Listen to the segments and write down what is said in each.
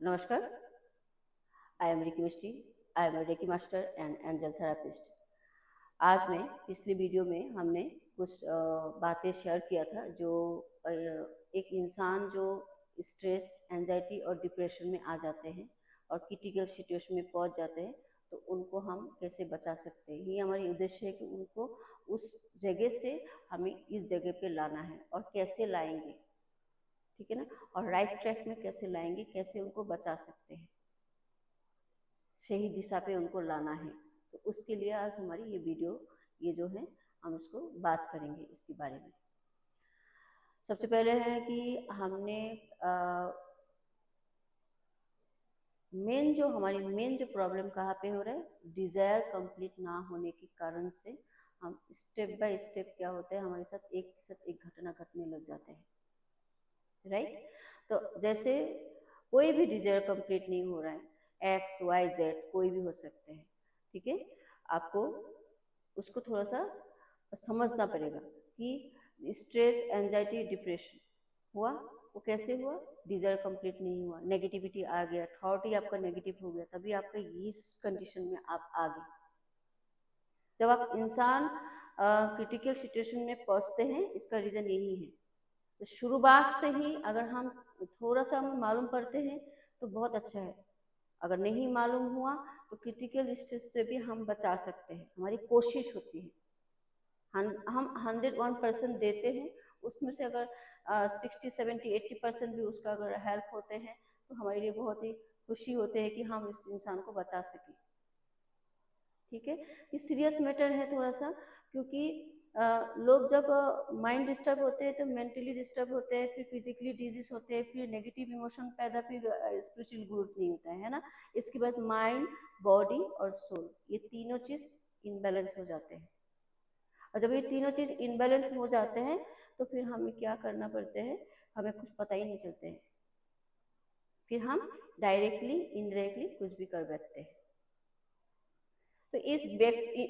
नमस्कार, I am Ricky Misti. I am reiki master and angel therapist. आज मैं पिछली वीडियो में हमने कुछ बातें शेयर किया था जो एक इंसान जो स्ट्रेस, एंजाइटी और डिप्रेशन में आ जाते हैं और क्रिटिकल सिचुएशन में पहुंच जाते हैं, तो उनको हम कैसे बचा सकते हैं। ये हमारी उद्देश्य है कि उनको उस जगह से हमें इस जगह पे लाना है और कैसे लाएंगे, ठीक है ना, और राइट ट्रैक में कैसे लाएंगे, कैसे उनको बचा सकते हैं, सही दिशा पे उनको लाना है। तो उसके लिए आज हमारी ये वीडियो ये जो है हम उसको बात करेंगे इसके बारे में। सबसे पहले है कि हमने मेन जो प्रॉब्लम कहाँ पे हो रहा है, डिज़ायर कंप्लीट ना होने के कारण से हम स्टेप बाय स्टेप क्या होता है हमारे साथ एक घटना घटने लग जाते हैं, राइट। तो जैसे कोई भी डिज़ायर कंप्लीट नहीं हो रहा है, एक्स वाई जेड कोई भी हो सकते हैं, ठीक है। आपको उसको थोड़ा सा समझना पड़ेगा कि स्ट्रेस, एंजाइटी, डिप्रेशन हुआ, वो कैसे हुआ, डिज़ायर कंप्लीट नहीं हुआ, नेगेटिविटी आ गया, थॉट ही आपका नेगेटिव हो गया, तभी आपका इस कंडीशन में आप आ गए। जब आप इंसान क्रिटिकल सिचुएशन में पहुंचते हैं, इसका रीज़न यही है। तो शुरुआत से ही अगर हम थोड़ा सा हमें मालूम पड़ते हैं तो बहुत अच्छा है। अगर नहीं मालूम हुआ तो क्रिटिकल स्टेज से भी हम बचा सकते हैं, हमारी कोशिश होती है। हम 101% देते हैं, उसमें से अगर 60, 70, 80% भी उसका अगर हेल्प होते हैं तो हमारे लिए बहुत ही खुशी होते हैं कि हम इस इंसान को बचा सकें, ठीक है। ये सीरियस मैटर है थोड़ा सा, क्योंकि लोग जब माइंड डिस्टर्ब होते हैं तो मेंटली डिस्टर्ब होते हैं, फिर फिजिकली डिजीज होते हैं, फिर नेगेटिव इमोशन पैदा, फिर स्पिरिचुअल ग्रोथ नहीं होता है ना। इसके बाद माइंड, बॉडी और सोल, ये तीनों चीज़ इनबैलेंस हो जाते हैं। और जब ये तीनों चीज़ इनबैलेंस हो जाते हैं तो फिर हमें क्या करना पड़ता है, हमें कुछ पता ही नहीं चलते हैं, फिर हम डायरेक्टली इनडायरेक्टली कुछ भी कर बैठते हैं। तो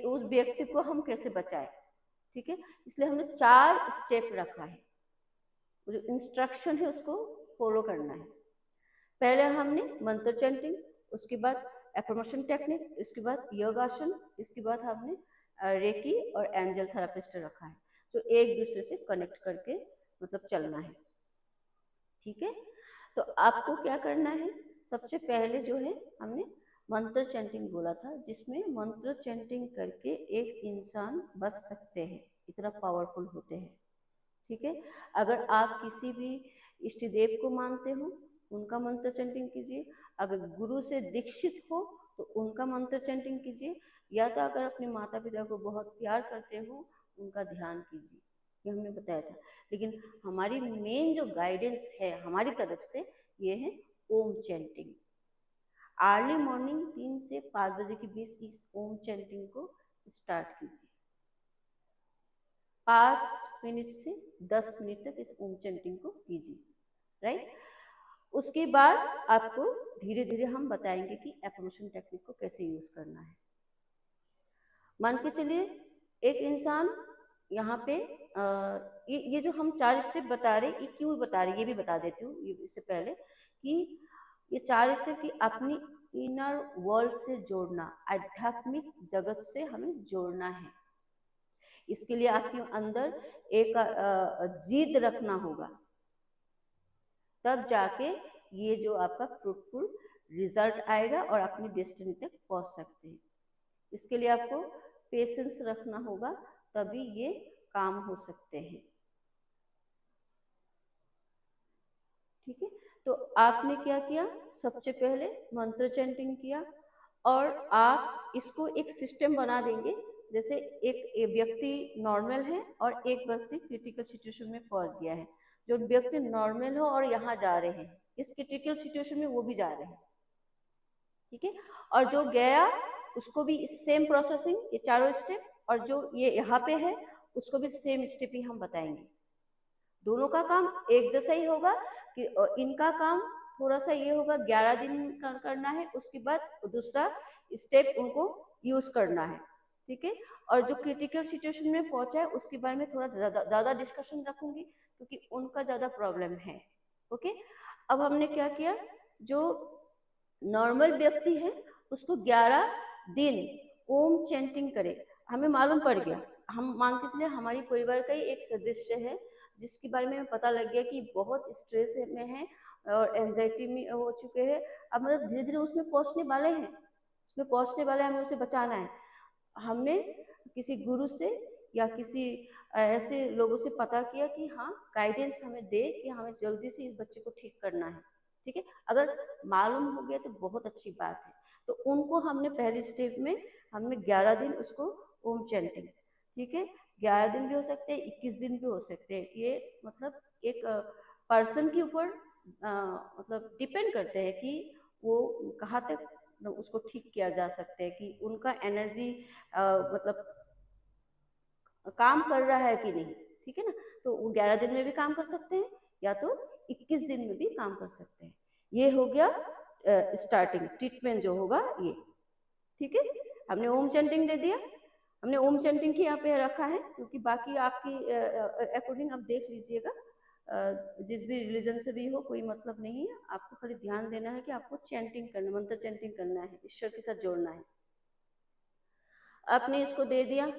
उस व्यक्ति को हम कैसे बचाएं, ठीक है। इसलिए हमने 4 स्टेप रखा है, जो इंस्ट्रक्शन है उसको फॉलो करना है। पहले हमने मंत्र चैंटिंग, उसके बाद एफर्मेशन टेक्निक, उसके बाद योगासन, इसके बाद हमने रेकी और एंजल थेरापिस्ट रखा है, जो एक दूसरे से कनेक्ट करके मतलब चलना है, ठीक है। तो आपको क्या करना है, सबसे पहले जो है हमने मंत्र चैंटिंग बोला था, जिसमें मंत्र चैंटिंग करके एक इंसान बच सकते हैं, इतना पावरफुल होते हैं, ठीक है। अगर आप किसी भी इष्ट देव को मानते हो उनका मंत्र चैंटिंग कीजिए, अगर गुरु से दीक्षित हो तो उनका मंत्र चैंटिंग कीजिए, या तो अगर अपने माता पिता को बहुत प्यार करते हो उनका ध्यान कीजिए, ये हमने बताया था। लेकिन हमारी मेन जो गाइडेंस है हमारी तरफ से ये है ओम चैंटिंग। अर्ली मॉर्निंग 3 से 5 बजे के बीच इस ओम चैंटिंग को स्टार्ट कीजिए। 5 मिनट से 10 मिनट तक इस ओम चैंटिंग को कीजिए, राइट। उसके बाद आपको धीरे धीरे हम बताएंगे कि एफर्मेशन टेक्निक को कैसे यूज करना है। मान के चलिए एक इंसान यहाँ पे ये जो हम 4 स्टेप बता रहे, ये क्यों बता रहे ये भी बता देती हूँ इससे पहले, कि ये 4 स्टेप की अपनी इनर वर्ल्ड से जोड़ना, आध्यात्मिक जगत से हमें जोड़ना है। इसके लिए आपके अंदर एक जिद रखना होगा, तब जाके ये जो आपका फ्रूटफुल रिजल्ट आएगा और अपनी डेस्टिनी तक पहुंच सकते हैं। इसके लिए आपको पेशेंस रखना होगा, तभी ये काम हो सकते हैं, ठीक है। तो आपने क्या किया, सबसे पहले मंत्र चैंटिंग किया, और आप इसको एक सिस्टम बना देंगे। जैसे एक व्यक्ति नॉर्मल है और एक व्यक्ति क्रिटिकल सिचुएशन में पहुंच गया है। जो व्यक्ति नॉर्मल हो और यहाँ जा रहे हैं, इस क्रिटिकल सिचुएशन में वो भी जा रहे हैं, ठीक है। और जो गया उसको भी सेम प्रोसेसिंग, ये 4 स्टेप, और जो ये यहाँ पे है उसको भी सेम स्टेप ही हम बताएंगे। दोनों का काम एक जैसा ही होगा, कि इनका काम थोड़ा सा ये होगा 11 दिन करना है, उसके बाद दूसरा स्टेप उनको यूज करना है, ठीक है। और जो क्रिटिकल सिचुएशन में पहुंचा है उसके बारे में थोड़ा ज़्यादा डिस्कशन रखूंगी, क्योंकि उनका ज़्यादा प्रॉब्लम है, ओके। अब हमने क्या किया, जो नॉर्मल व्यक्ति है उसको 11 दिन ओम चैंटिंग करे। हमें मालूम पड़ गया, हम मान के चलिए हमारी परिवार का ही एक सदस्य है जिसके बारे में पता लग गया कि बहुत स्ट्रेस में है और एंजाइटी में हो चुके हैं। अब मतलब धीरे धीरे उसमें पहुंचने वाले हैं, हमें उसे बचाना है। हमने किसी गुरु से या किसी ऐसे लोगों से पता किया कि हाँ गाइडेंस हमें दे कि हमें जल्दी से इस बच्चे को ठीक करना है, ठीक है। अगर मालूम हो गया तो बहुत अच्छी बात है। तो उनको हमने पहले स्टेप में हमने 11 दिन उसको ओम चैंटिंग, ठीक है, 11 दिन भी हो सकते हैं, 21 दिन भी हो सकते हैं। ये मतलब एक पर्सन के ऊपर मतलब डिपेंड करते हैं कि वो कहाँ तक उसको ठीक किया जा सकता है, कि उनका एनर्जी मतलब काम कर रहा है कि नहीं, ठीक है ना। तो वो 11 दिन में भी काम कर सकते हैं या तो 21 दिन में भी काम कर सकते हैं। ये हो गया स्टार्टिंग ट्रीटमेंट जो होगा ये, ठीक है। हमने ओम चैंटिंग दे दिया, हमने ओम चैंटिंग की यहाँ पे रखा है, क्योंकि बाकी आपकी अकॉर्डिंग आप देख लीजिएगा, जिस भी रिलीजन से भी हो कोई मतलब नहीं है, आपको खाली ध्यान देना है कि आपको चैंटिंग करना, मंत्र चैंटिंग करना है, ईश्वर के साथ जोड़ना है। आपने इसको दे दिया,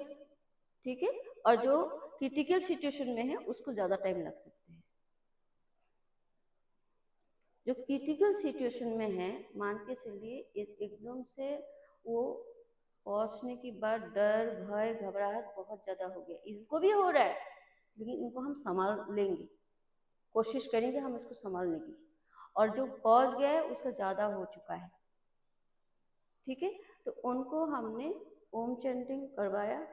ठीक है। और जो क्रिटिकल सिचुएशन में है उसको ज्यादा टाइम लग सकते हैं। जो क्रिटिकल सिचुएशन में है, मान के चलिए एकदम से वो पहुंचने के बाद डर भय घबराहट बहुत ज्यादा हो गया, इनको भी हो रहा है, लेकिन इनको हम संभाल लेंगे, कोशिश करेंगे हम इसको संभालने की। और जो पहुंच गया है उसका ज्यादा हो चुका है, ठीक है, तो उनको हमने ओम चैंटिंग करवाया।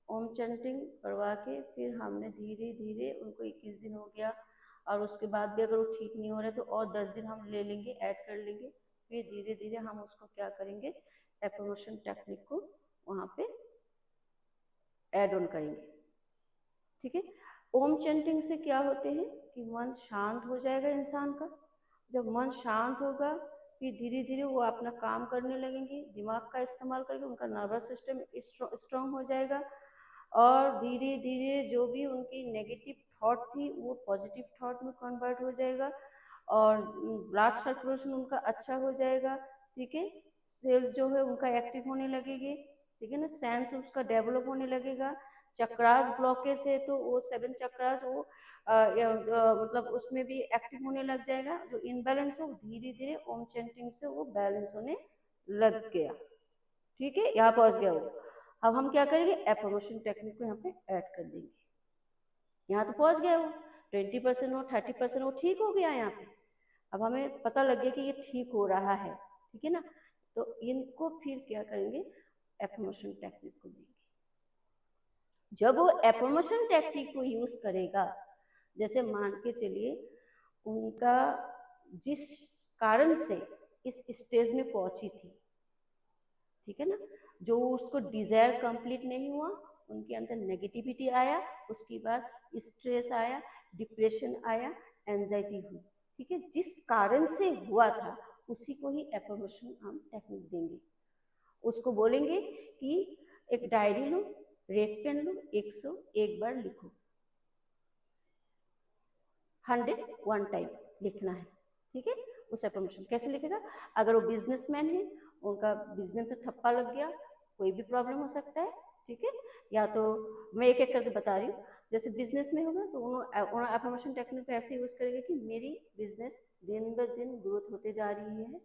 ओम चैंटिंग करवा के फिर हमने धीरे धीरे उनको 21 दिन हो गया, और उसके बाद भी अगर वो ठीक नहीं हो रहा तो और 10 दिन हम ले लेंगे, ऐड कर लेंगे। फिर धीरे धीरे हम उसको क्या करेंगे, एफर्मेशन टेक्निक को वहाँ पे ऐड ऑन करेंगे, ठीक है। ओम चैंटिंग से क्या होते हैं कि मन शांत हो जाएगा इंसान का। जब मन शांत होगा फिर धीरे धीरे वो अपना काम करने लगेंगे, दिमाग का इस्तेमाल करके उनका नर्वस सिस्टम स्ट्रॉन्ग हो जाएगा, और धीरे धीरे जो भी उनकी नेगेटिव थॉट थी वो पॉजिटिव थॉट में कन्वर्ट हो जाएगा, और ब्लड सर्कुलेशन उनका अच्छा हो जाएगा, ठीक है। सेल्स जो है उनका एक्टिव होने लगेगी, ठीक है ना, सेंस उसका डेवलप होने लगेगा। चक्रास ब्लॉकेज है तो वो 7 चक्रास वो मतलब उसमें भी एक्टिव होने लग जाएगा। जो इनबैलेंस हो धीरे धीरे ओम चैंटिंग से वो बैलेंस होने लग गया, ठीक है, यहाँ पहुंच गया वो। अब हम क्या करेंगे, एफर्मेशन टेक्निक को यहाँ पे ऐड कर देंगे। यहाँ तो पहुंच गया वो, 20% हो 30% वो ठीक हो गया यहाँ पे। अब हमें पता लग गया कि ये ठीक हो रहा है, ठीक है ना। तो इनको फिर क्या करेंगे, एफर्मेशन टेक्निक को देंगे। जब वो एफर्मेशन टेक्निक को यूज करेगा, जैसे मान के चलिए उनका जिस कारण से इस स्टेज में पहुंची थी, ठीक है ना, जो उसको डिजायर कंप्लीट नहीं हुआ, उनके अंदर नेगेटिविटी आया, उसके बाद स्ट्रेस आया, डिप्रेशन आया, एंजाइटी हुई, ठीक है, जिस कारण से हुआ था उसी को ही एफर्मेशन हम टेक्निक देंगे। उसको बोलेंगे कि एक डायरी लो, रेड पेन लो, 101 बार लिखो, 101 टाइम लिखना है, ठीक है। उस एफर्मेशन कैसे लिखेगा, अगर वो बिजनेसमैन है, उनका बिजनेस में ठप्पा लग गया, कोई भी प्रॉब्लम हो सकता है, ठीक है, या तो मैं एक एक करके बता रही हूँ। जैसे बिजनेस में होगा तो उन्होंने एफर्मेशन टेक्निक को ऐसे यूज करेंगे कि मेरी बिजनेस दिन ब दिन ग्रोथ होते जा रही है,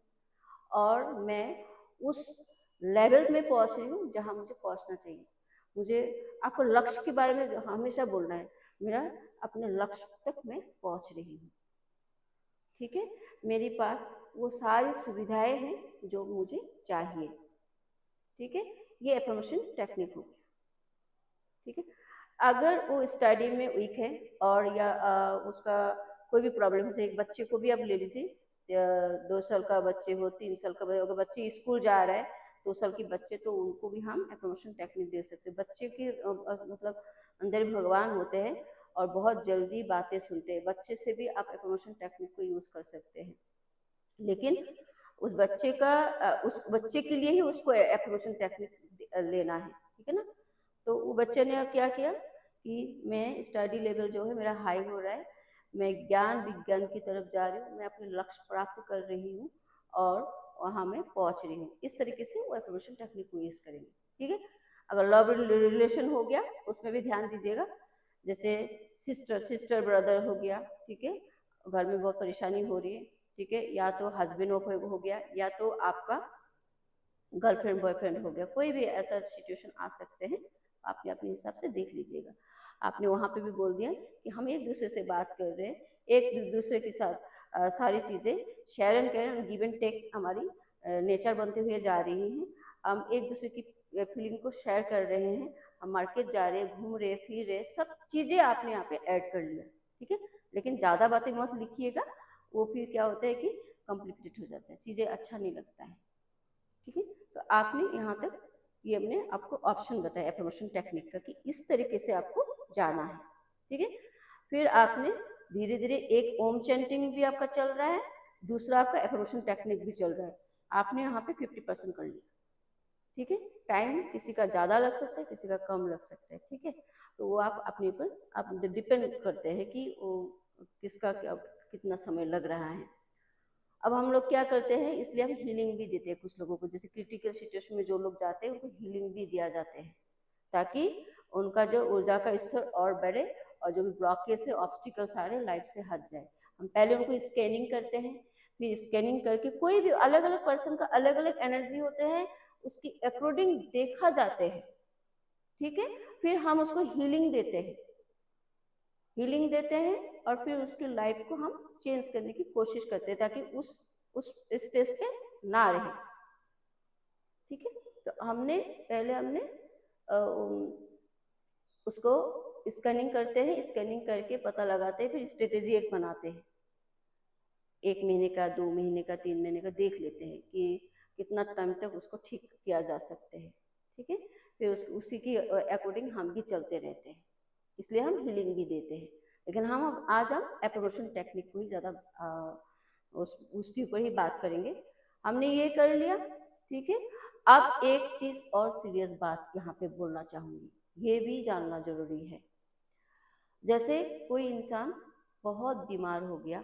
और मैं उस लेवल में पहुंच रही हूँ जहाँ मुझे पहुंचना चाहिए। मुझे आपको लक्ष्य के बारे में हमेशा बोलना है, मेरा अपने लक्ष्य तक मैं पहुंच रही हूँ, ठीक है, मेरे पास वो सारी सुविधाएं हैं जो मुझे चाहिए, ठीक है। ये एफर्मेशन टेक्निक हो गया, ठीक है। अगर वो स्टडी में वीक है और या उसका कोई भी प्रॉब्लम है, एक बच्चे को भी आप ले लीजिए, 2 साल का बच्चे हो, 3 साल का अगर बच्चे स्कूल जा रहा है, 2 साल के बच्चे, तो उनको भी हम एफर्मेशन टेक्निक दे सकते हैं। बच्चे के मतलब अंदर भगवान होते हैं और बहुत जल्दी बातें सुनते हैं, बच्चे से भी आप एफर्मेशन टेक्निक को यूज कर सकते हैं, लेकिन उस बच्चे का उस बच्चे के लिए ही उसको एफर्मेशन टेक्निक लेना है, ठीक है ना। तो वो बच्चे ने क्या किया कि मैं स्टडी लेवल जो है मेरा हाई हो रहा है, मैं ज्ञान विज्ञान की तरफ जा रही हूँ, मैं अपने लक्ष्य प्राप्त कर रही हूँ, और वहाँ मैं पहुँच रही हूँ। इस तरीके से वो एफर्मेशन टेक्निक को यूज़ करेंगे। ठीक है। अगर लव रिलेशन हो गया उसमें भी ध्यान दीजिएगा, जैसे सिस्टर ब्रदर हो गया, ठीक है, घर में बहुत परेशानी हो रही है, ठीक है, या तो हस्बैंड हो गया, या तो आपका गर्लफ्रेंड बॉयफ्रेंड हो गया, कोई भी ऐसा सिचुएशन आ सकते हैं, आपने अपने हिसाब से देख लीजिएगा। आपने वहाँ पे भी बोल दिया कि हम एक दूसरे से बात कर रहे हैं, एक दूसरे के साथ सारी चीज़ें share and care and give and take हमारी नेचर बनते हुए जा रही हैं। हम एक दूसरे की फीलिंग को शेयर कर रहे हैं, हम मार्केट जा रहे हैं, घूम रहे फिर रहे, सब चीज़ें आपने यहाँ पे ऐड कर लिया। ठीक है, लेकिन ज़्यादा बातें मत लिखिएगा, वो फिर क्या होता है कि कॉम्प्लिकेटेड हो जाता है, चीज़ें अच्छा नहीं लगता है। ठीक है, तो आपने यहाँ तक ये हमने आपको ऑप्शन बताया एफर्मेशन टेक्निक का कि इस तरीके से आपको जाना है। ठीक है, फिर आपने धीरे धीरे एक ओम चैंटिंग भी आपका चल रहा है, दूसरा आपका एफर्मेशन टेक्निक भी चल रहा है, आपने यहाँ पे 50% कर लिया। ठीक है, टाइम किसी का ज़्यादा लग सकता है, किसी का कम लग सकता है। ठीक है, तो वो आप अपने ऊपर आप डिपेंड करते हैं कि वो किसका कितना समय लग रहा है। अब हम लोग क्या करते हैं, इसलिए हम हीलिंग भी देते हैं कुछ लोगों को, जैसे क्रिटिकल सिचुएशन में जो लोग जाते हैं उनको हीलिंग भी दिया जाते हैं, ताकि उनका जो ऊर्जा का स्तर और बढ़े और जो भी ब्लॉकेज है, ऑब्स्टिकल्स आ रहे हैं, लाइफ से हट जाए। हम पहले उनको स्कैनिंग करते हैं, फिर स्कैनिंग करके कोई भी अलग अलग पर्सन का अलग अलग एनर्जी होते हैं, उसकी अकॉर्डिंग देखा जाते हैं। ठीक है, फिर हम उसको हीलिंग देते हैं और फिर उसकी लाइफ को हम चेंज करने की कोशिश करते हैं, ताकि उस स्टेज पे ना रहे। ठीक है, तो हमने उसको स्कैनिंग करते हैं, स्कैनिंग करके पता लगाते हैं, फिर स्ट्रेटेजी एक बनाते हैं, 1 महीने का, 2 महीने का, 3 महीने का देख लेते हैं कि कितना टाइम तक उसको ठीक किया जा सकते हैं। ठीक है, फिर उसी की अकॉर्डिंग हम भी चलते रहते हैं, इसलिए हम हीलिंग भी देते हैं। लेकिन हम आज एफर्मेशन टेक्निक को ही ज़्यादा उसके ऊपर ही बात करेंगे। हमने ये कर लिया। ठीक है, अब एक चीज़ और सीरियस बात यहाँ पे बोलना चाहूँगी, ये भी जानना जरूरी है। जैसे कोई इंसान बहुत बीमार हो गया,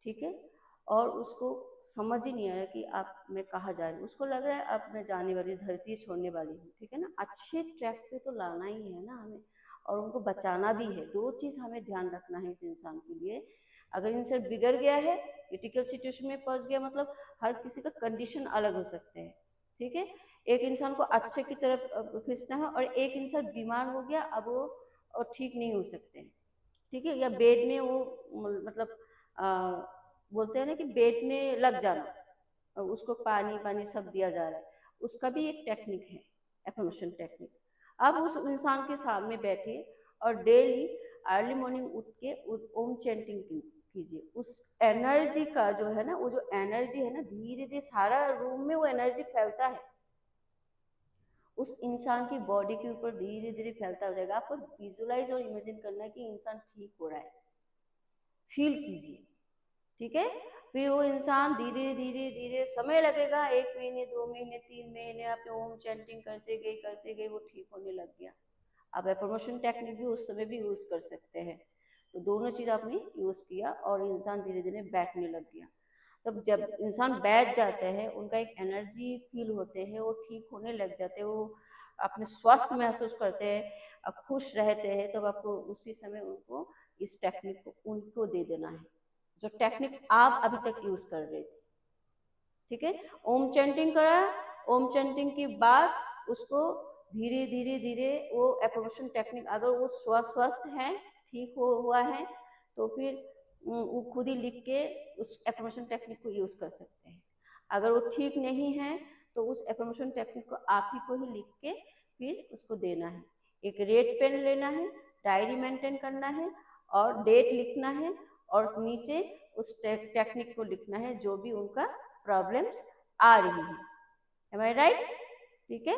ठीक है, और उसको समझ ही नहीं आ रहा कि आप मैं कहाँ जा रही हूँ, उसको लग रहा है अब मैं जाने वाली, धरती छोड़ने वाली हूँ। ठीक है ना, अच्छे ट्रैक पे तो लाना ही है ना हमें, और उनको बचाना भी है। 2 चीज़ हमें ध्यान रखना है इस इंसान के लिए। अगर इंसान बिगड़ गया है, क्रिटिकल सिचुएशन में पहुंच गया, मतलब हर किसी का कंडीशन अलग हो सकते हैं। ठीक है, एक इंसान को अच्छे की तरफ खींचना है, और एक इंसान बीमार हो गया, अब वो और ठीक नहीं हो सकते हैं। ठीक है, या बेड में वो मतलब बोलते हैं ना कि बेड में लग जाना, और उसको पानी पानी सब दिया जा रहा है, उसका भी एक टेक्निक है, एफर्मेशन टेक्निक। अब उस इंसान के सामने बैठे और डेली अर्ली मॉर्निंग उठ के ओम चैंटिंग कीजिए। उस एनर्जी का जो है ना, वो जो एनर्जी है ना, धीरे धीरे सारा रूम में वो एनर्जी फैलता है, उस इंसान की बॉडी के ऊपर धीरे धीरे फैलता हो जाएगा। आपको विजुलाइज और इमेजिन करना है कि इंसान ठीक हो रहा है, फील कीजिए। ठीक है, फिर वो इंसान धीरे धीरे धीरे, समय लगेगा, 1 महीने, 2 महीने, 3 महीने, आपने ओम चैंटिंग करते गए वो ठीक होने लग गया। आप एफर्मेशन टेक्निक भी उस समय भी यूज़ कर सकते हैं। तो दोनों चीज़ आपने यूज़ किया और इंसान धीरे धीरे बैठने लग गया। तब जब इंसान बैठ जाते हैं, उनका एक एनर्जी फील होते हैं, वो ठीक होने लग जाते हैं, वो अपने स्वस्थ महसूस करते हैं, अब खुश रहते हैं। तो आपको उसी समय उनको इस टेक्निक को उनको दे देना है, जो टेक्निक आप अभी तक यूज कर रहे थे। ठीक है, ओम चैंटिंग करा, ओम चैंटिंग के बाद उसको धीरे धीरे धीरे वो एफर्मेशन टेक्निक, अगर वो स्वस्थ है, ठीक हुआ है, तो फिर वो खुद ही लिख के उस एफर्मेशन टेक्निक को यूज कर सकते हैं। अगर वो ठीक नहीं है तो उस एफर्मेशन टेक्निक को आप ही को ही लिख के फिर उसको देना है। एक रेड पेन लेना है, डायरी मेंटेन करना है और डेट लिखना है, और नीचे उस टेक्निक को लिखना है जो भी उनका प्रॉब्लम्स आ रही है। एम आई राइट? ठीक है,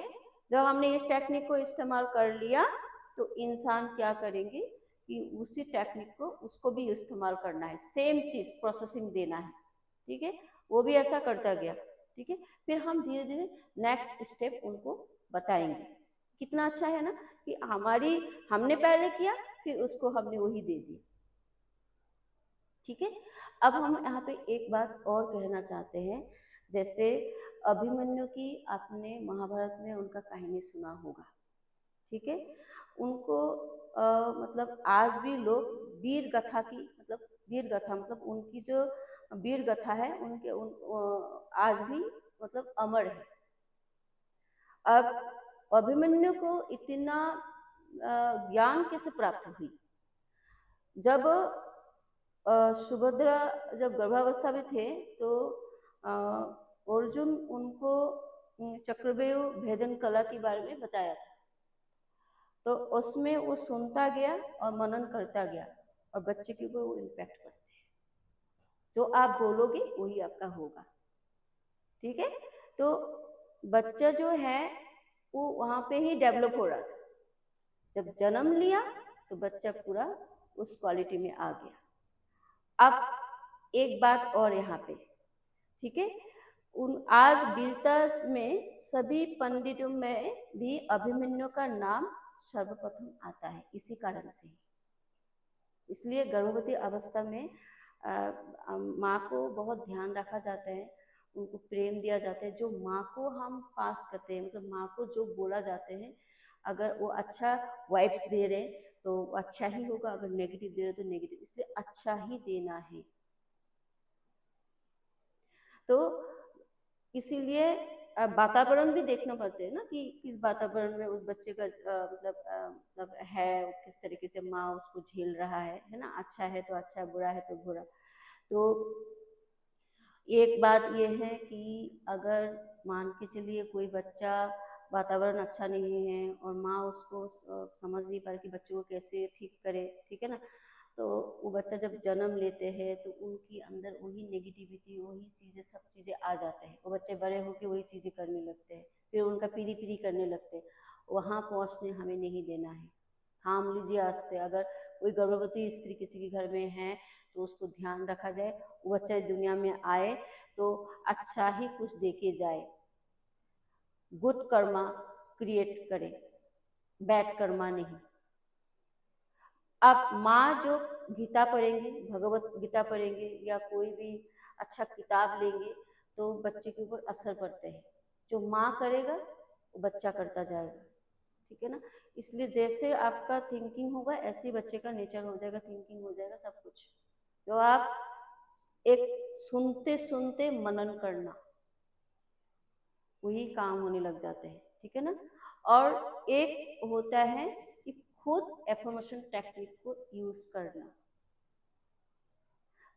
जब हमने इस टेक्निक को इस्तेमाल कर लिया तो इंसान क्या करेंगे कि उसी टेक्निक को उसको भी इस्तेमाल करना है, सेम चीज प्रोसेसिंग देना है। ठीक है, वो भी ऐसा करता गया। ठीक है, फिर हम धीरे धीरे नेक्स्ट स्टेप उनको बताएंगे। कितना अच्छा है ना कि हमने पहले किया, फिर उसको हमने वही दे दी। ठीक है, अब हम यहाँ पे एक बात और कहना चाहते हैं जैसे अभिमन्यु की आपने महाभारत में उनका कहानी सुना होगा, ठीक है। उनको मतलब आज भी लोग वीर गाथा की, मतलब वीर गाथा मतलब उनकी जो वीर गाथा है उनके आज भी मतलब अमर है। अब अभिमन्यु को इतना ज्ञान कैसे प्राप्त हुई? जब सुभद्रा जब गर्भावस्था में थे तो अर्जुन उनको चक्रव्यूह भेदन कला के बारे में बताया था, तो उसमें वो सुनता गया और मनन करता गया और बच्चे के ऊपर वो इम्पैक्ट करते हैं। जो आप बोलोगे वही आपका होगा, ठीक है। तो बच्चा जो है वो वहां पे ही डेवलप हो रहा था। जब जन्म लिया तो बच्चा पूरा उस क्वालिटी में आ गया। अब एक बात और यहाँ पे, ठीक है, आज वीरता में सभी पंडितों में भी अभिमन्यु का नाम सर्वप्रथम आता है इसी कारण से। इसलिए गर्भवती अवस्था में माँ को बहुत ध्यान रखा जाता है, उनको प्रेम दिया जाता है। जो माँ को हम पास करते हैं, मतलब माँ को जो बोला जाते हैं, अगर वो अच्छा वाइब्स दे रहे तो अच्छा ही होगा, अगर नेगेटिव दे रहे तो नेगेटिव, इसलिए अच्छा ही देना है। तो इसीलिए वातावरण भी देखना पड़ता है ना कि किस वातावरण में उस बच्चे का मतलब है, किस तरीके से माँ उसको झेल रहा है ना। अच्छा है तो अच्छा, बुरा है तो बुरा। तो एक बात ये है कि अगर मान के चलिए कोई बच्चा वातावरण अच्छा नहीं है और माँ उसको समझ नहीं पा रही कि बच्चों को कैसे ठीक करे, ठीक है ना, तो वो बच्चा जब जन्म लेते हैं तो उनकी अंदर वही नेगेटिविटी, वही चीज़ें, सब चीज़ें आ जाते हैं। वो बच्चे बड़े होकर वही चीज़ें करने लगते हैं, फिर उनका पीढ़ी पीढ़ी करने लगते हैं। वहाँ पहुँचने हमें नहीं देना है। थाम लीजिए आज से। अगर कोई गर्भवती स्त्री किसी के घर में है तो उसको ध्यान रखा जाए, वो बच्चा दुनिया में आए तो अच्छा ही कुछ देके जाए, गुड कर्मा क्रिएट करे, बैड कर्मा नहीं। आप माँ जो गीता पढ़ेंगे, भगवत गीता पढ़ेंगे या कोई भी अच्छा किताब लेंगे तो बच्चे के ऊपर असर पड़ते हैं। जो माँ करेगा वो बच्चा करता जाएगा, ठीक है ना। इसलिए जैसे आपका थिंकिंग होगा ऐसे ही बच्चे का नेचर हो जाएगा, थिंकिंग हो जाएगा, सब कुछ। तो आप एक सुनते सुनते मनन करना, वही काम होने लग जाते हैं, ठीक है ना। और एक होता है कि खुद एफर्मेशन टेक्निक को यूज करना।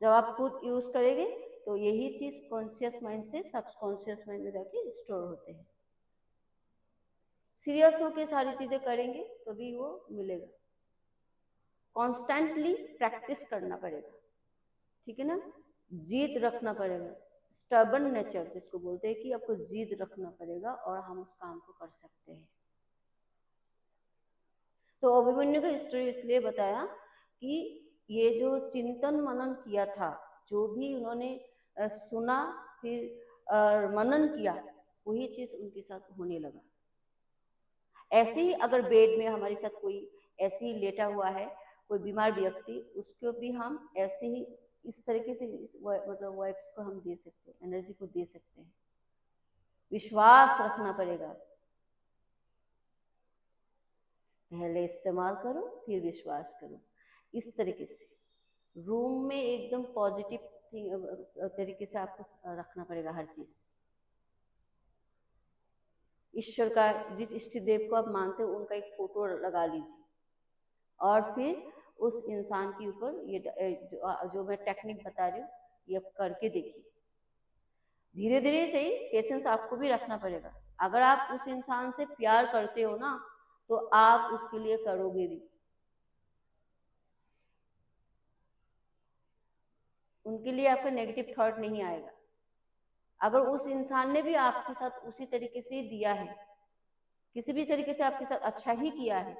जब आप खुद यूज करेंगे तो यही चीज कॉन्शियस माइंड से सबकॉन्शियस माइंड में जाके स्टोर होते हैं। सीरियस होके सारी चीजें करेंगे तो भी वो मिलेगा। कॉन्स्टेंटली प्रैक्टिस करना पड़ेगा, ठीक है ना। जिद रखना पड़ेगा, स्टबर्न नेचर जिसको बोलते हैं कि आपको जिद रखना पड़ेगा और हम उस काम को कर सकते हैं। तो अभिमन्यु का स्टोरी इसलिए बताया कि ये जो चिंतन मनन किया था, जो भी उन्होंने सुना फिर मनन किया, वही चीज उनके साथ होने लगा। ऐसे ही अगर बेड में हमारे साथ कोई ऐसे ही लेटा हुआ है, कोई बीमार व्यक्ति, उसको भी हम ऐसे ही इस तरीके से मतलब वाइब्स को हम दे सकते हैं, एनर्जी को दे सकते हैं। विश्वास रखना पड़ेगा, पहले इस्तेमाल करो फिर विश्वास करो। इस तरीके से रूम में एकदम पॉजिटिव तरीके से आपको रखना पड़ेगा हर चीज। ईश्वर का, जिस इष्ट देव को आप मानते हो उनका एक फोटो लगा लीजिए और फिर उस इंसान के ऊपर ये जो मैं टेक्निक बता रही हूँ ये करके देखिए। धीरे धीरे सही, पेशेंस आपको भी रखना पड़ेगा। अगर आप उस इंसान से प्यार करते हो ना तो आप उसके लिए करोगे भी, उनके लिए आपका नेगेटिव थॉट नहीं आएगा। अगर उस इंसान ने भी आपके साथ उसी तरीके से दिया है, किसी भी तरीके से आपके साथ अच्छा ही किया है,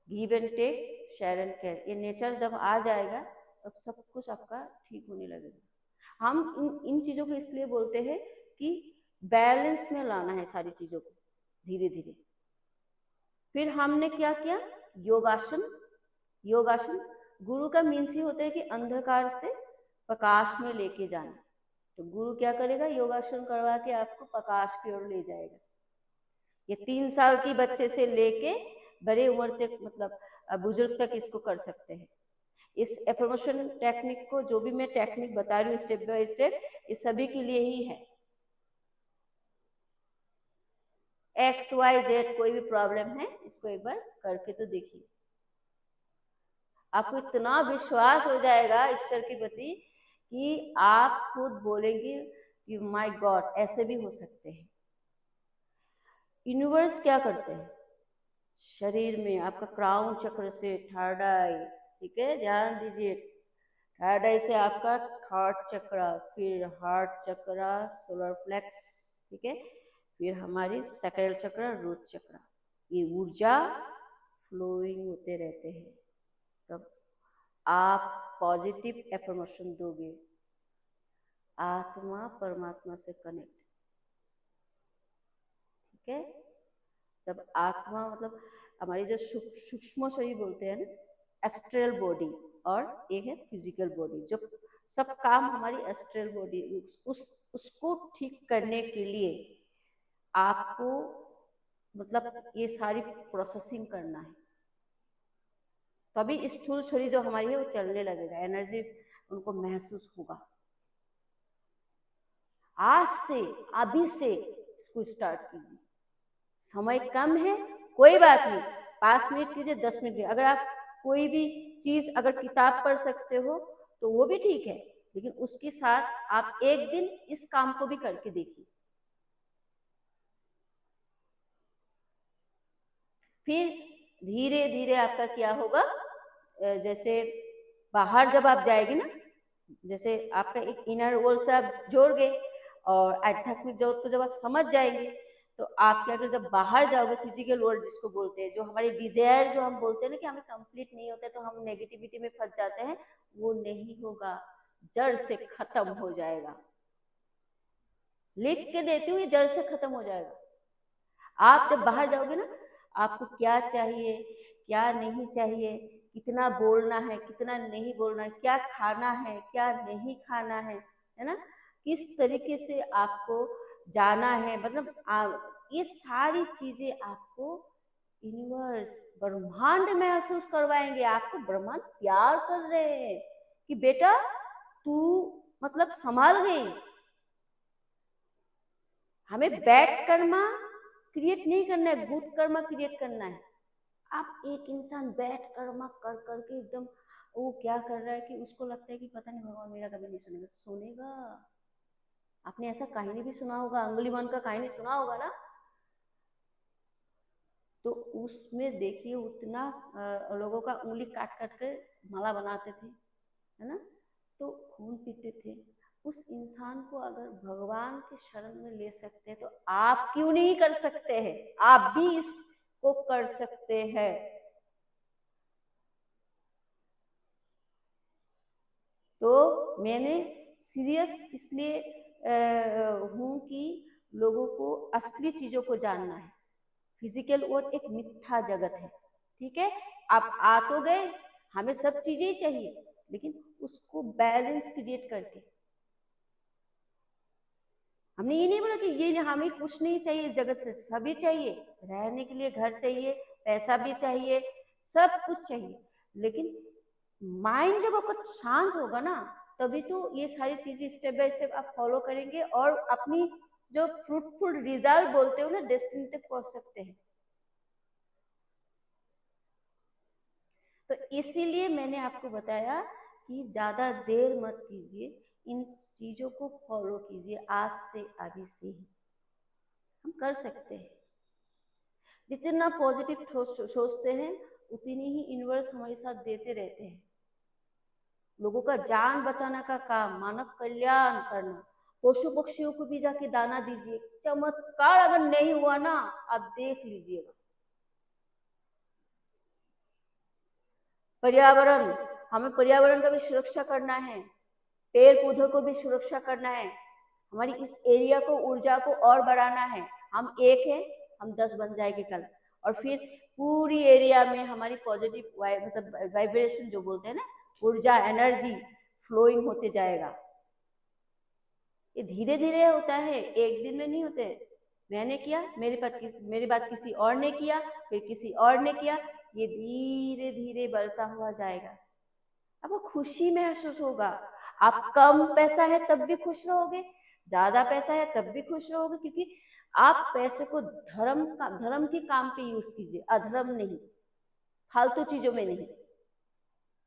give and take, share and care, ये नेचर जब आ जाएगा तब सब कुछ आपका ठीक होने लगेगा। हम इन चीजों को इसलिए बोलते हैं कि बैलेंस में लाना है सारी चीजों को धीरे धीरे। फिर हमने क्या किया, योगासन। योगासन गुरु का मीन्स ही होता है कि अंधकार से प्रकाश में लेके जाना। तो गुरु क्या करेगा, योगासन करवा के आपको प्रकाश की ओर ले जाएगा। ये 3 साल की बच्चे से लेके बड़े उम्र तक, मतलब बुजुर्ग तक इसको कर सकते हैं। इस एफर्मेशन टेक्निक को, जो भी मैं टेक्निक बता रही हूँ स्टेप बाय स्टेप, ये सभी के लिए ही है। XYZ कोई भी प्रॉब्लम है, इसको एक बार करके तो देखिए, आपको इतना विश्वास हो जाएगा ईश्वर के प्रति कि आप खुद बोलेंगे कि माय गॉड, ऐसे भी हो सकते हैं। यूनिवर्स क्या करते हैं, शरीर में आपका क्राउन चक्र से थर्ड आई, ठीक है, ध्यान दीजिए, थर्ड आई से आपका थॉट चक्र, फिर हार्ट चक्र, सोलर प्लेक्स, ठीक है, फिर हमारी सैक्रल चक्र, रूट चक्र, ये ऊर्जा फ्लोइंग होते रहते हैं। तब आप पॉजिटिव एफर्मेशन दोगे, आत्मा परमात्मा से कनेक्ट, ठीक है। जब आत्मा मतलब हमारी जो सूक्ष्म शरीर बोलते हैं ना, एस्ट्रल बॉडी, और एक है फिजिकल बॉडी, जो सब काम हमारी एस्ट्रल बॉडी, उसको ठीक करने के लिए आपको मतलब ये सारी प्रोसेसिंग करना है, तभी स्थूल शरीर जो हमारी है वो चलने लगेगा, एनर्जी उनको महसूस होगा। आज से, अभी से इसको स्टार्ट कीजिए। समय कम है, कोई बात नहीं, 5 मिनट कीजिए, 10 मिनट कीजिए। अगर आप कोई भी चीज अगर किताब पढ़ सकते हो तो वो भी ठीक है, लेकिन उसके साथ आप एक दिन इस काम को भी करके देखिए। फिर धीरे धीरे आपका क्या होगा, जैसे बाहर जब आप जाएंगे ना, जैसे आपका एक इनर वर्ल्ड से आप जोड़ गए और आध्यात्मिक जगत को जब आप समझ जाएंगे, तो आप क्या कर, जब बाहर जाओगे फिजिकल वर्ल्ड जिसको बोलते हैं, जो हमारी डिजायर जो हम बोलते हैं ना कि हमें कंप्लीट नहीं होता तो हम नेगेटिविटी में फंस जाते हैं, वो नहीं होगा, जड़ से खत्म हो जाएगा। लिख के देती हूँ, ये जड़ से खत्म हो जाएगा। आप जब बाहर जाओगे ना, आपको क्या चाहिए, क्या नहीं चाहिए, कितना बोलना है, कितना नहीं बोलना है, क्या खाना है, क्या नहीं खाना है ना, किस तरीके से आपको जाना है, मतलब ये सारी चीजें आपको यूनिवर्स, ब्रह्मांड महसूस करवाएंगे। आपको ब्रह्मांड प्यार कर रहे हैं कि बेटा तू मतलब संभाल गई। हमें बैड कर्मा क्रिएट नहीं करना है, गुड कर्मा क्रिएट करना है। आप एक इंसान बैड कर्मा कर करके एकदम वो क्या कर रहा है कि उसको लगता है कि पता नहीं भगवान मेरा कभी नहीं सुनेगा। सुनेगा। आपने ऐसा कहानी भी सुना होगा, अंगुलीमान का कहानी सुना होगा ना, तो उसमें देखिए उतना लोगों का उंगली काट काट कर माला बनाते थे, है ना, तो खून पीते थे। उस इंसान को अगर भगवान के शरण में ले सकते हैं तो आप क्यों नहीं कर सकते हैं? आप भी इसको कर सकते हैं। तो मैंने सीरियस इसलिए हूं कि लोगों को असली चीजों को जानना है। फिजिकल वर्ल्ड एक मिथ्या जगत है, ठीक है। आप आ तो गए, हमें सब चीजें ही चाहिए, लेकिन उसको बैलेंस क्रिएट करके, हमने ये नहीं बोला कि ये हमें कुछ नहीं चाहिए इस जगत से, सभी चाहिए, रहने के लिए घर चाहिए, पैसा भी चाहिए, सब कुछ चाहिए, लेकिन माइंड जब आपका शांत होगा ना, तभी तो ये सारी चीजें स्टेप बाय स्टेप आप फॉलो करेंगे और अपनी जो फ्रूटफुल रिजल्ट बोलते हो ना, डेस्टिनी तक पहुंच सकते हैं। तो इसीलिए मैंने आपको बताया कि ज्यादा देर मत कीजिए, इन चीजों को फॉलो कीजिए आज से, अभी से ही हम कर सकते हैं। जितना पॉजिटिव सोचते हैं उतनी ही यूनिवर्स हमारे साथ देते रहते हैं। लोगों का जान बचाने का काम, मानव कल्याण करना, पशु पक्षियों को भी जाके दाना दीजिए। चमत्कार अगर नहीं हुआ ना, आप देख लीजिएगा। पर्यावरण, हमें पर्यावरण का भी सुरक्षा करना है, पेड़ पौधों को भी सुरक्षा करना है, हमारी इस एरिया को, ऊर्जा को और बढ़ाना है। हम एक हैं, हम 10 बन जाएंगे कल, और फिर पूरी एरिया में हमारी पॉजिटिव मतलब वाइब्रेशन जो बोलते हैं ना, ऊर्जा, एनर्जी फ्लोइंग होते जाएगा। ये धीरे धीरे होता है, एक दिन में नहीं होते। मैंने किया, मेरी बात किसी और ने किया, फिर किसी और ने किया, ये धीरे धीरे बढ़ता हुआ जाएगा। आपको खुशी महसूस होगा। आप कम पैसा है तब भी खुश रहोगे, ज्यादा पैसा है तब भी खुश रहोगे, क्योंकि आप पैसे को धर्म के काम पे यूज कीजिए, अधर्म नहीं, फालतू चीजों में नहीं।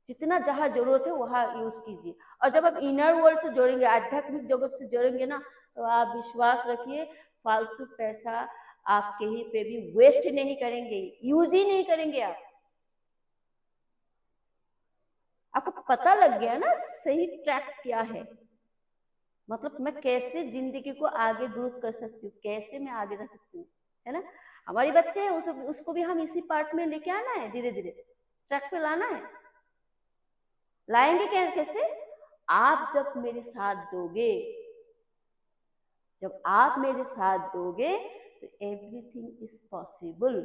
जितना जहां जरूरत है वहां यूज कीजिए। और जब आप इनर वर्ल्ड से जोड़ेंगे, आध्यात्मिक जगत से जोड़ेंगे ना, तो आप विश्वास रखिए फालतू पैसा आप कहीं पे भी वेस्ट नहीं करेंगे, यूज ही नहीं करेंगे। आपको पता लग गया ना सही ट्रैक क्या है, मतलब मैं कैसे जिंदगी को आगे ग्रोथ कर सकती हूँ, कैसे मैं आगे जा सकती हूँ, है ना। हमारी बच्चे हैं, उसको भी हम इसी पार्ट में लेके आना है, धीरे धीरे ट्रैक पे लाना है। लाएंगे कैसे? आप जब मेरे साथ दोगे, जब आप मेरे साथ दोगे तो एवरीथिंग इज पॉसिबल।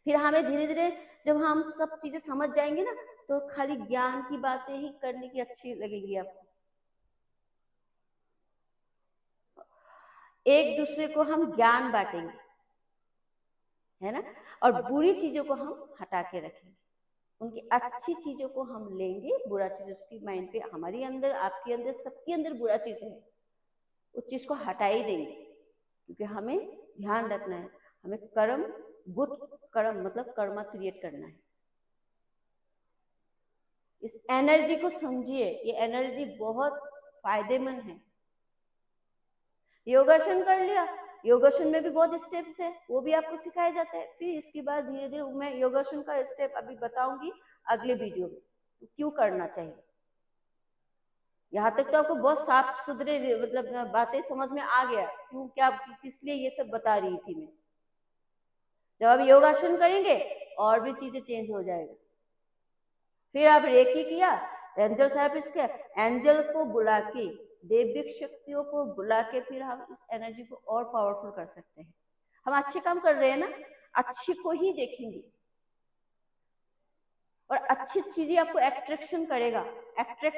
फिर हमें धीरे धीरे जब हम सब चीजें समझ जाएंगे ना, तो खाली ज्ञान की बातें ही करने की अच्छी लगेगी आपको। एक दूसरे को हम ज्ञान बांटेंगे, है ना, और बुरी चीजों को हम हटा के रखेंगे, उनकी अच्छी चीजों को हम लेंगे, बुरा चीज उसकी माइंड पे, हमारे अंदर, आपके अंदर, सबके अंदर बुरा चीज है, उस चीज को हटा ही देंगे। क्योंकि हमें ध्यान रखना है, हमें कर्म, गुड कर्म मतलब कर्मा क्रिएट करना है। इस एनर्जी को समझिए, ये एनर्जी बहुत फायदेमंद है। योगासन कर लिया, योगासन में भी बहुत स्टेप्स है, वो भी आपको सिखाया जाता है। फिर इसके बाद धीरे धीरे मैं योगासन का स्टेप अभी बताऊंगी अगले वीडियो में, क्यों करना चाहिए। यहाँ तक तो आपको बहुत साफ सुथरे मतलब बातें समझ में आ गया, क्यों क्या किस लिए ये सब बता रही थी मैं। जब आप योगासन करेंगे और भी चीजें चेंज हो जाएगा। फिर आप रेकी किया, एंजल थेरेपिस्ट के एंजल को बुला के, दैविक शक्तियों को बुला के, फिर हम इस एनर्जी को और पावरफुल कर सकते हैं। हम अच्छे काम कर रहे हैं ना, अच्छे को ही देखेंगे और अच्छी चीजें आपको अट्रैक्ट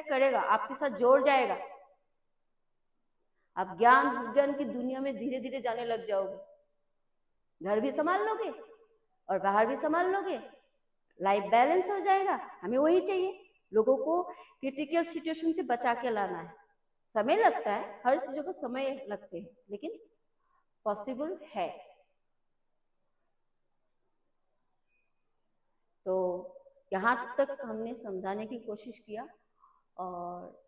करेगा, आपके साथ जोड़ जाएगा। आप ज्ञान विज्ञान की दुनिया में धीरे धीरे जाने लग जाओगे, घर भी संभाल लोगे और बाहर भी संभाल लोगे, लाइफ बैलेंस हो जाएगा। हमें वही चाहिए, लोगों को क्रिटिकल सिचुएशन से बचा के लाना है। समय लगता है, हर चीजों को समय लगते हैं, लेकिन पॉसिबल है। तो यहाँ तक हमने समझाने की कोशिश किया, और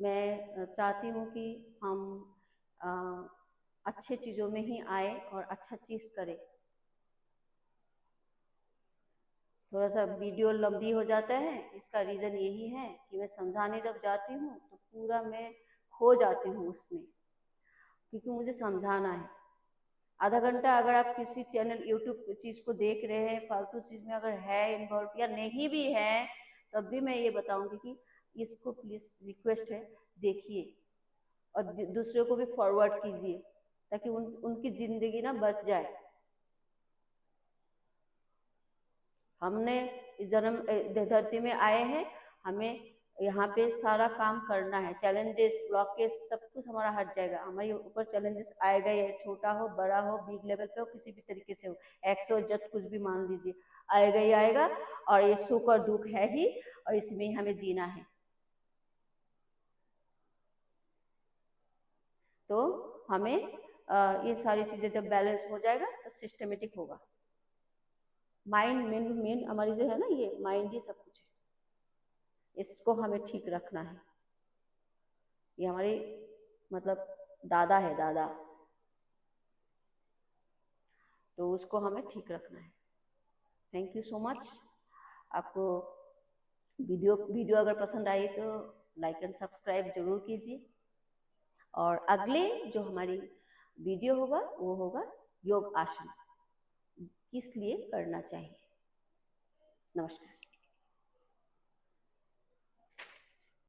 मैं चाहती हूँ कि हम अच्छे चीज़ों में ही आए और अच्छा चीज़ करें। थोड़ा सा वीडियो लंबी हो जाता है, इसका रीज़न यही है कि मैं समझाने जब जाती हूँ तो पूरा मैं खो जाती हूँ उसमें, क्योंकि मुझे समझाना है। आधा घंटा अगर आप किसी चैनल यूट्यूब चीज़ को देख रहे हैं, फालतू चीज़ में अगर है इन्वॉल्व या नहीं भी है, तब भी मैं ये बताऊंगी कि इसको प्लीज़ रिक्वेस्ट है देखिए और दूसरे को भी फॉरवर्ड कीजिए, ताकि उनकी ज़िंदगी ना बच जाए। हमने इस जन्म धरती में आए हैं, हमें यहाँ पे सारा काम करना है। चैलेंजेस, ब्लॉकेज सब कुछ हमारा हट जाएगा। हमारे ऊपर चैलेंजेस आएगा, ये छोटा हो, बड़ा हो, बिग लेवल पे हो, किसी भी तरीके से हो, एक्सो जट कुछ भी मान लीजिए, आएगा ही आएगा। और ये सुख और दुख है ही, और इसमें ही हमें जीना है। तो हमें ये सारी चीजें जब बैलेंस हो जाएगा तो सिस्टमेटिक होगा। माइंड मेन हमारी जो है ना, ये माइंड ही सब कुछ है, इसको हमें ठीक रखना है। ये हमारी मतलब दादा है, दादा, तो उसको हमें ठीक रखना है। Thank you so much. आपको वीडियो अगर पसंद आई तो लाइक एंड सब्सक्राइब जरूर कीजिए। और अगले जो हमारी वीडियो होगा वो होगा योग आसन किस लिए करना चाहिए। नमस्कार।